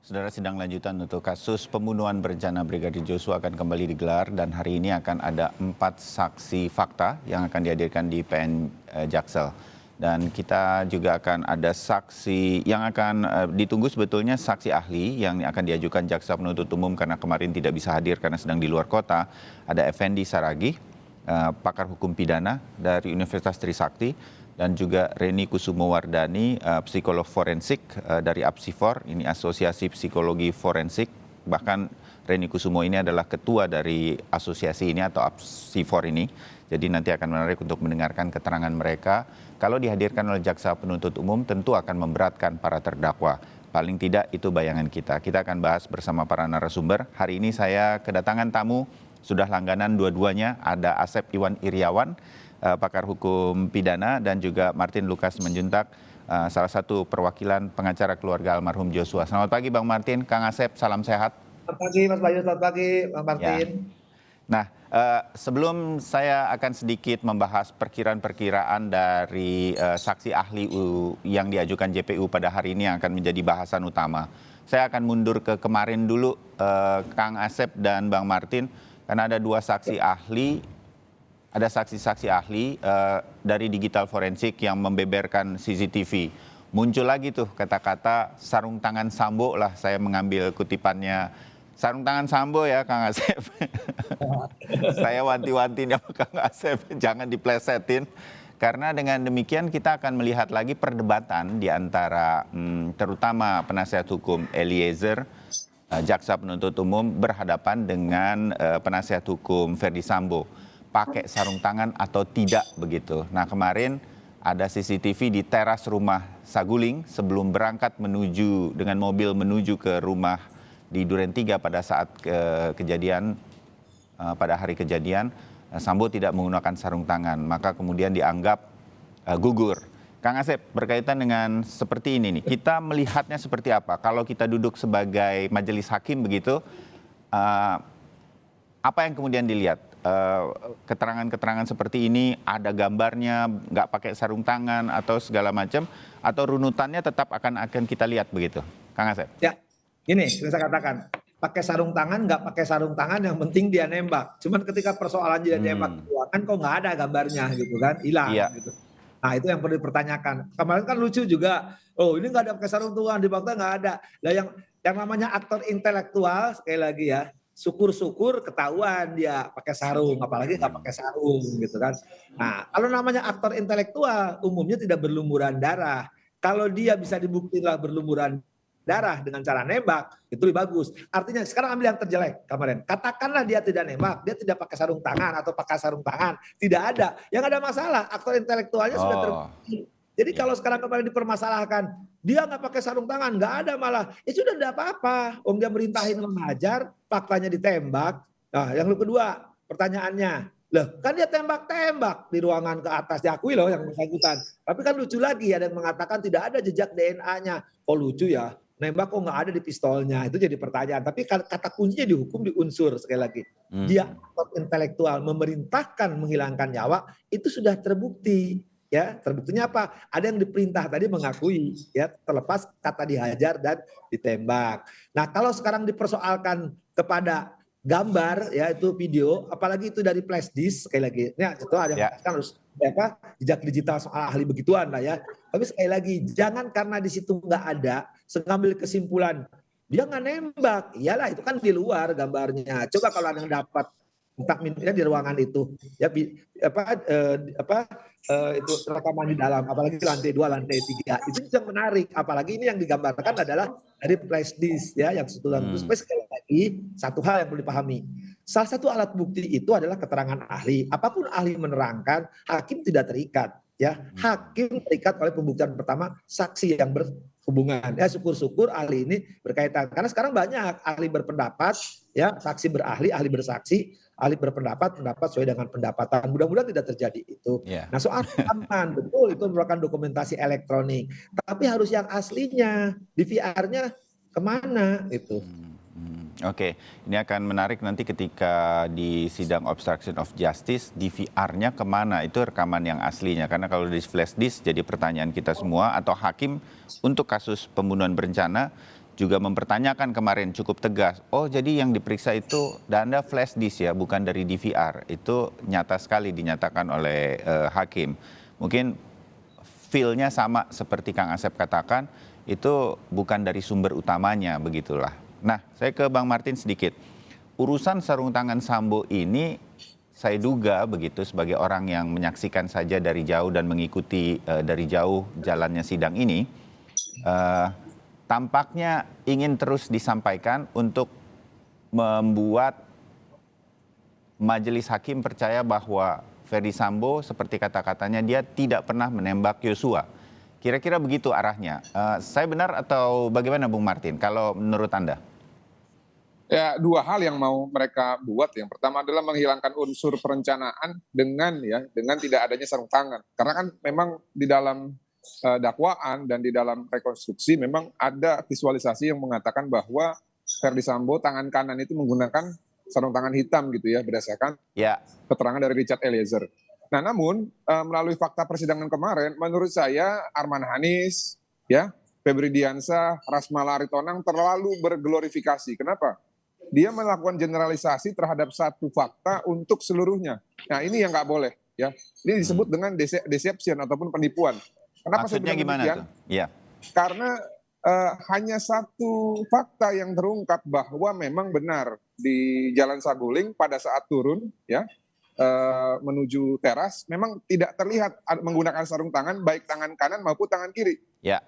Saudara, sidang lanjutan untuk kasus pembunuhan berencana Brigadir Joshua akan kembali digelar dan hari ini akan ada 4 saksi fakta yang akan dihadirkan di PN Jaksel. Dan kita juga akan ada saksi yang akan ditunggu sebetulnya saksi ahli yang akan diajukan jaksa penuntut umum karena kemarin tidak bisa hadir karena sedang di luar kota. Ada Effendi Saragih, pakar hukum pidana dari Universitas Trisakti, dan juga Reni Kusumowardani, psikolog forensik dari Apsifor, ini Asosiasi Psikologi Forensik. Bahkan Reni Kusumo ini adalah ketua dari asosiasi ini atau Apsifor ini. Jadi nanti akan menarik untuk mendengarkan keterangan mereka. Kalau dihadirkan oleh jaksa penuntut umum tentu akan memberatkan para terdakwa. Paling tidak itu bayangan kita. Kita akan bahas bersama para narasumber. Hari ini saya kedatangan tamu, sudah langganan dua-duanya, ada Asep Iwan Iriawan, pakar hukum pidana, dan juga Martin Lukas Menjuntak, salah satu perwakilan pengacara keluarga almarhum Joshua. Selamat pagi Bang Martin, Kang Asep, salam sehat. Selamat pagi Mas Bayu, selamat pagi Bang Martin. Ya. Nah, sebelum saya akan sedikit membahas perkiraan-perkiraan dari saksi ahli yang diajukan JPU pada hari ini yang akan menjadi bahasan utama, saya akan mundur ke kemarin dulu, Kang Asep dan Bang Martin, karena ada dua saksi ahli. Ada saksi-saksi ahli dari digital forensik yang membeberkan CCTV. Muncul lagi tuh kata-kata sarung tangan Sambo lah, saya mengambil kutipannya. Sarung tangan Sambo ya Kang Asep. Saya wanti-wanti sama Kang Asep, jangan diplesetin. Karena dengan demikian kita akan melihat lagi perdebatan di antara terutama penasihat hukum Eliezer, jaksa penuntut umum berhadapan dengan penasihat hukum Ferdy Sambo. Pakai sarung tangan atau tidak begitu. Nah, kemarin ada CCTV di teras rumah Saguling sebelum berangkat dengan mobil menuju ke rumah di Duren 3 pada saat kejadian, pada hari kejadian, Sambo tidak menggunakan sarung tangan, maka kemudian dianggap gugur. Kang Asep, berkaitan dengan seperti ini nih, kita melihatnya seperti apa? Kalau kita duduk sebagai majelis hakim begitu, apa yang kemudian dilihat? Keterangan-keterangan seperti ini, ada gambarnya, nggak pakai sarung tangan atau segala macam, atau runutannya tetap akan kita lihat begitu, Kang Asep? Ya, ini saya katakan, pakai sarung tangan, nggak pakai sarung tangan, yang penting dia nembak. Cuman ketika persoalan dia nembak ke ruangan, kok nggak ada gambarnya gitu kan, hilang gitu. Nah itu yang perlu dipertanyakan. Kemarin kan lucu juga, oh ini nggak ada pakai sarung tangan, di fakta nggak ada. Nah yang namanya aktor intelektual, sekali lagi ya, syukur-syukur ketahuan dia pakai sarung, apalagi nggak pakai sarung gitu kan. Nah kalau namanya aktor intelektual umumnya tidak berlumuran darah. Kalau dia bisa dibuktikan berlumuran darah dengan cara nembak, itu lebih bagus. Artinya sekarang ambil yang terjelek kemarin. Katakanlah dia tidak nembak, dia tidak pakai sarung tangan atau pakai sarung tangan, tidak ada. Yang ada masalah aktor intelektualnya sudah terbukti. Jadi kalau sekarang kemarin dipermasalahkan, dia nggak pakai sarung tangan, nggak ada malah. Ya sudah tidak apa-apa. Om dia merintahin mengajar, faktanya ditembak. Nah, yang kedua, pertanyaannya, loh kan dia tembak-tembak di ruangan ke atas, diakui loh yang bersangkutan. Tapi kan lucu lagi, ada yang mengatakan tidak ada jejak DNA-nya. Oh lucu ya, nembak kok nggak ada di pistolnya, itu jadi pertanyaan. Tapi kata kuncinya di hukum di unsur, sekali lagi. Dia aktor intelektual memerintahkan menghilangkan nyawa, itu sudah terbukti. Ya, terbuktinya apa? Ada yang diperintah tadi mengakui, ya terlepas kata dihajar dan ditembak. Nah, kalau sekarang dipersoalkan kepada gambar, ya itu video, apalagi itu dari flash disk, sekali lagi, ya itu ada yang mengatakan harus apa jejak digital soal ahli begituan lah ya. Tapi sekali lagi, jangan karena di situ nggak ada, mengambil kesimpulan dia nggak nembak, iyalah itu kan di luar gambarnya. Coba kalau ada yang dapat entah minta di ruangan itu ya itu rekaman di dalam, apalagi lantai 2, lantai 3 itu yang menarik, apalagi ini yang digambarkan adalah dari flash disk ya yang setulang itu. Sekali lagi satu hal yang perlu dipahami, salah satu alat bukti itu adalah keterangan ahli. Apapun ahli menerangkan, hakim tidak terikat ya, hakim terikat oleh pembuktian pertama saksi yang berhubungan ya. Syukur-syukur ahli ini berkaitan, karena sekarang banyak ahli berpendapat ya, saksi berahli, ahli bersaksi, ahli berpendapat, pendapat sesuai dengan pendapatan. Mudah-mudahan tidak terjadi itu. Nah soal aman, betul itu merupakan dokumentasi elektronik. Tapi harus yang aslinya, di VR-nya kemana itu. Oke, ini akan menarik nanti ketika di sidang obstruction of justice, DVR-nya kemana, itu rekaman yang aslinya. Karena kalau di flash disk jadi pertanyaan kita semua, atau hakim untuk kasus pembunuhan berencana, juga mempertanyakan kemarin cukup tegas, oh jadi yang diperiksa itu data flash disk ya, bukan dari DVR. Itu nyata sekali dinyatakan oleh hakim. Mungkin feel-nya sama seperti Kang Asep katakan, itu bukan dari sumber utamanya, begitulah. Nah, saya ke Bang Martin sedikit. Urusan sarung tangan Sambo ini, saya duga begitu sebagai orang yang menyaksikan saja dari jauh dan mengikuti dari jauh jalannya sidang ini, tampaknya ingin terus disampaikan untuk membuat majelis hakim percaya bahwa Ferdy Sambo seperti kata-katanya dia tidak pernah menembak Yosua. Kira-kira begitu arahnya. Saya benar atau bagaimana Bung Martin kalau menurut Anda? Ya, dua hal yang mau mereka buat. Yang pertama adalah menghilangkan unsur perencanaan dengan tidak adanya sarung tangan. Karena kan memang di dalam dakwaan dan di dalam rekonstruksi memang ada visualisasi yang mengatakan bahwa Ferdy Sambo tangan kanan itu menggunakan sarung tangan hitam gitu ya, berdasarkan keterangan dari Richard Eliezer. Nah, namun melalui fakta persidangan kemarin, menurut saya Arman Hanis, ya, Febri Diansah, Rasmala Aritonang terlalu berglorifikasi. Kenapa? Dia melakukan generalisasi terhadap satu fakta untuk seluruhnya. Nah, ini yang nggak boleh, ya. Ini disebut dengan deception ataupun penipuan. Kenapa maksudnya saya bilang gimana demikian? tuh? Ya. Karena hanya satu fakta yang terungkap bahwa memang benar di Jalan Saguling pada saat turun, ya, menuju teras memang tidak terlihat menggunakan sarung tangan baik tangan kanan maupun tangan kiri. Ya.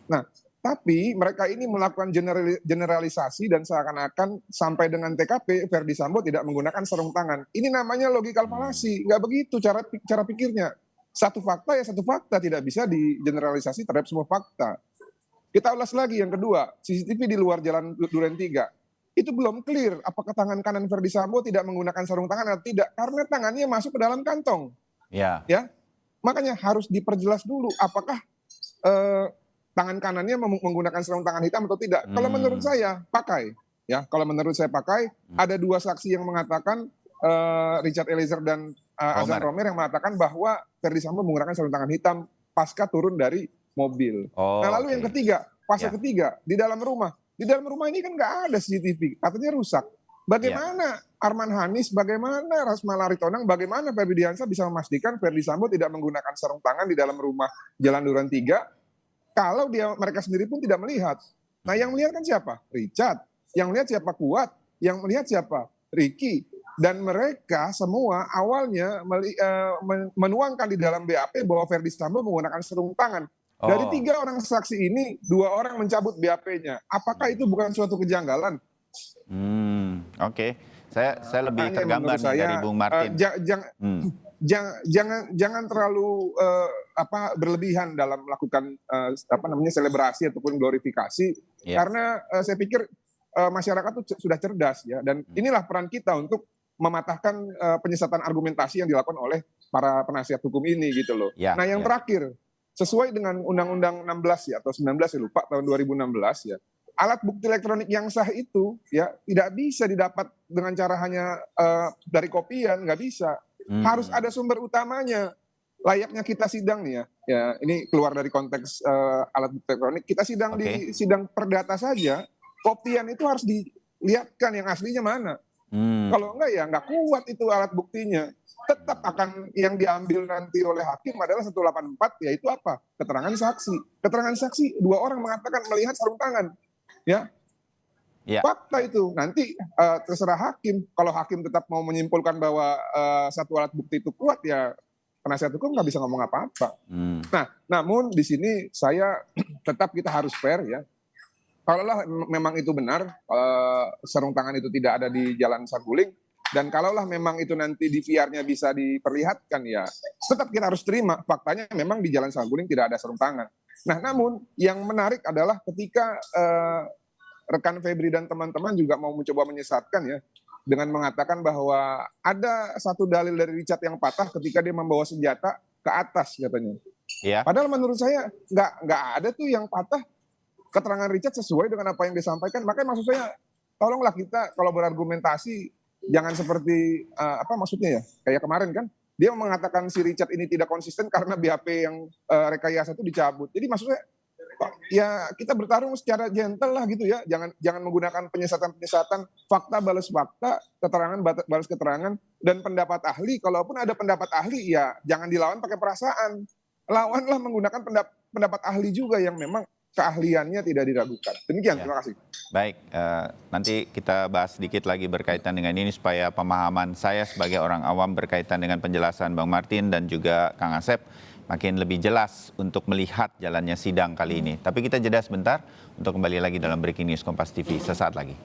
Nah, tapi mereka ini melakukan generalisasi dan seakan-akan sampai dengan TKP Ferdy Sambo tidak menggunakan sarung tangan. Ini namanya logikal falasi, nggak begitu cara pikirnya. Satu fakta ya satu fakta, tidak bisa digeneralisasi terhadap semua fakta. Kita ulas lagi yang kedua, CCTV di luar Jalan Duren 3. Itu belum clear apakah tangan kanan Ferdy Sambo tidak menggunakan sarung tangan atau tidak, karena tangannya masuk ke dalam kantong. Ya. Makanya harus diperjelas dulu apakah tangan kanannya menggunakan sarung tangan hitam atau tidak. Kalau menurut saya pakai, ya. Kalau menurut saya pakai, ada dua saksi yang mengatakan Richard Eliezer dan Azan Romer yang mengatakan bahwa Ferdy Sambo menggunakan sarung tangan hitam pasca turun dari mobil. Nah, lalu yang ketiga, fase ketiga di dalam rumah. Di dalam rumah ini kan nggak ada CCTV, katanya rusak. Bagaimana Arman Hanis, bagaimana Rasmala Aritonang, bagaimana Febri Diansah bisa memastikan Ferdy Sambo tidak menggunakan sarung tangan di dalam rumah Jalan Duren 3 kalau mereka sendiri pun tidak melihat. Nah, yang melihat kan siapa? Richard. Yang melihat siapa? Kuat. Yang melihat siapa? Ricky. Dan mereka semua awalnya menuangkan di dalam BAP bahwa Ferdy Sambo menggunakan sarung tangan. Dari 3 orang saksi ini, 2 orang mencabut BAP-nya. Apakah itu bukan suatu kejanggalan? Oke. Saya lebih tergambar dari Bung Martin. Jangan terlalu berlebihan dalam melakukan selebrasi ataupun glorifikasi, karena saya pikir masyarakat itu sudah cerdas, ya, dan inilah peran kita untuk mematahkan penyesatan argumentasi yang dilakukan oleh para penasihat hukum ini gitu loh. Nah, yang terakhir, sesuai dengan Undang-Undang 16 ya atau 19 ya lupa, tahun 2016 ya, alat bukti elektronik yang sah itu ya tidak bisa didapat dengan cara hanya dari kopian, nggak bisa. Harus ada sumber utamanya. Layaknya kita sidang nih ya ini keluar dari konteks alat bukti elektronik, kita sidang di sidang perdata saja, kopian itu harus dilihatkan yang aslinya mana. Kalau enggak ya nggak kuat itu alat buktinya. Tetap akan yang diambil nanti oleh hakim adalah 184, yaitu apa? Keterangan saksi. Keterangan saksi 2 orang mengatakan melihat sarung tangan. Ya. Fakta itu nanti terserah hakim. Kalau hakim tetap mau menyimpulkan bahwa satu alat bukti itu kuat, ya penasihat hukum nggak bisa ngomong apa-apa. Nah, namun di sini saya tetap kita harus fair ya. Kalaulah memang itu benar, sarung tangan itu tidak ada di Jalan Saguling, dan kalaulah memang itu nanti di VR-nya bisa diperlihatkan, ya tetap kita harus terima faktanya memang di Jalan Saguling tidak ada sarung tangan. Nah, namun yang menarik adalah ketika rekan Febri dan teman-teman juga mau mencoba menyesatkan ya, dengan mengatakan bahwa ada satu dalil dari Richard yang patah ketika dia membawa senjata ke atas katanya. Padahal menurut saya nggak ada tuh yang patah. Keterangan Richard sesuai dengan apa yang disampaikan. Makanya maksud saya, tolonglah kita kalau berargumentasi jangan seperti maksudnya ya, kayak kemarin kan dia mengatakan si Richard ini tidak konsisten karena BAP yang rekayasa itu dicabut. Jadi maksudnya ya kita bertarung secara gentle lah gitu ya. Jangan menggunakan penyesatan-penyesatan, fakta balas fakta, keterangan balas keterangan, dan pendapat ahli. Kalaupun ada pendapat ahli, ya jangan dilawan pakai perasaan. Lawanlah menggunakan pendapat ahli juga yang memang keahliannya tidak diragukan. Demikian, terima kasih. Baik, nanti kita bahas sedikit lagi berkaitan dengan ini supaya pemahaman saya sebagai orang awam berkaitan dengan penjelasan Bang Martin dan juga Kang Asep makin lebih jelas untuk melihat jalannya sidang kali ini. Tapi kita jeda sebentar untuk kembali lagi dalam Breaking News Kompas TV sesaat lagi.